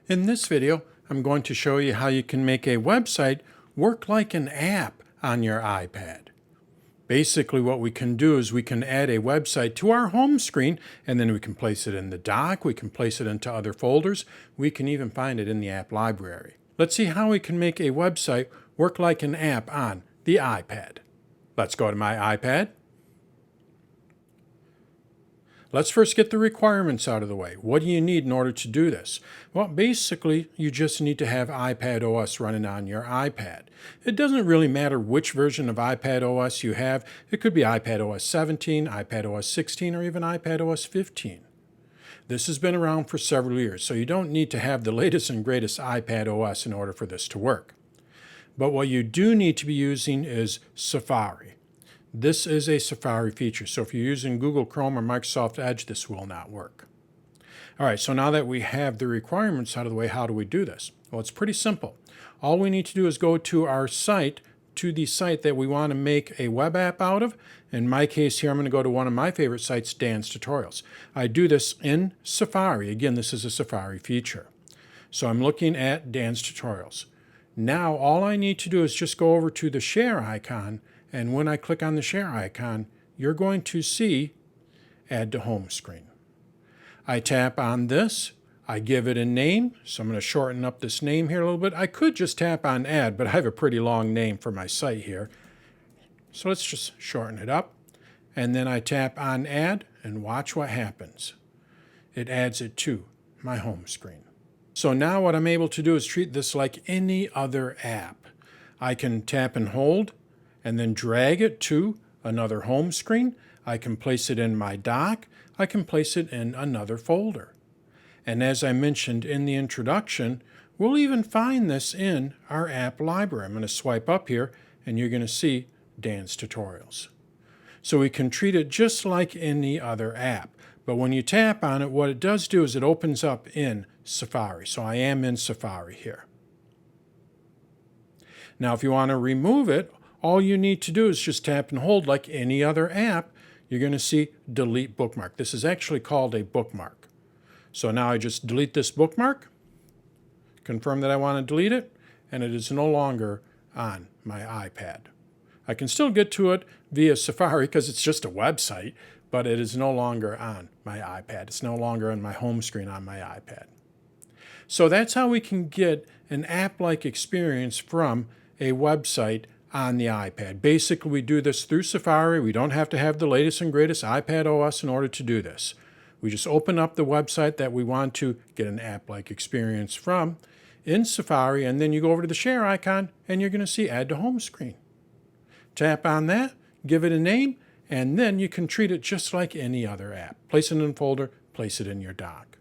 In this video, I'm going to show you how you can make a website work like an app on your iPad. Basically, what we can do is we can add a website to our home screen, and then we can place it in the dock, we can place it into other folders, we can even find it in the app library. Let's see how we can make a website work like an app on the iPad. Let's go to my iPad. Let's first get the requirements out of the way. What do you need in order to do this? Well, basically, you just need to have iPadOS running on your iPad. It doesn't really matter which version of iPadOS you have. It could be iPadOS 17, iPadOS 16, or even iPadOS 15. This has been around for several years, so you don't need to have the latest and greatest iPadOS in order for this to work. But what you do need to be using is Safari. This is a Safari feature, so if you're using Google Chrome or Microsoft Edge, this will not work. All right, so now that we have the requirements out of the way, how do we do this? Well, it's pretty simple. All we need to do is go to our site, to the site that we want to make a web app out of. In my case here, I'm going to go to one of my favorite sites, Dan's Tutorials. I do this in Safari. Again, this is a Safari feature. So I'm looking at Dan's Tutorials. Now, all I need to do is just go over to the share icon, and when I click on the share icon, you're going to see Add to Home Screen. I tap on this, I give it a name, so I'm going to shorten up this name here a little bit. I could just tap on Add, but I have a pretty long name for my site here. So let's just shorten it up. And then I tap on Add, and watch what happens. It adds it to my home screen. So now what I'm able to do is treat this like any other app. I can tap and hold, and then drag it to another home screen. I can place it in my dock. I can place it in another folder. And as I mentioned in the introduction, we'll even find this in our app library. I'm going to swipe up here, and you're going to see Dan's Tutorials. So we can treat it just like any other app. But when you tap on it, what it does do is it opens up in Safari. So I am in Safari here. Now, if you want to remove it, all you need to do is just tap and hold like any other app. You're going to see Delete Bookmark. This is actually called a bookmark. So now I just delete this bookmark, confirm that I want to delete it, and it is no longer on my iPad. I can still get to it via Safari because it's just a website, but it is no longer on my iPad. It's no longer on my home screen on my iPad. So that's how we can get an app-like experience from a website on the iPad. Basically, we do this through Safari. We don't have to have the latest and greatest iPadOS in order to do this. We just open up the website that we want to get an app-like experience from in Safari, and then you go over to the share icon, and you're going to see Add to Home Screen. Tap on that, give it a name, and then you can treat it just like any other app. Place it in a folder, place it in your dock.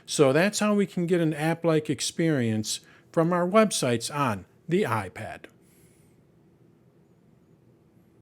So that's how we can get an app-like experience from our websites on the iPad.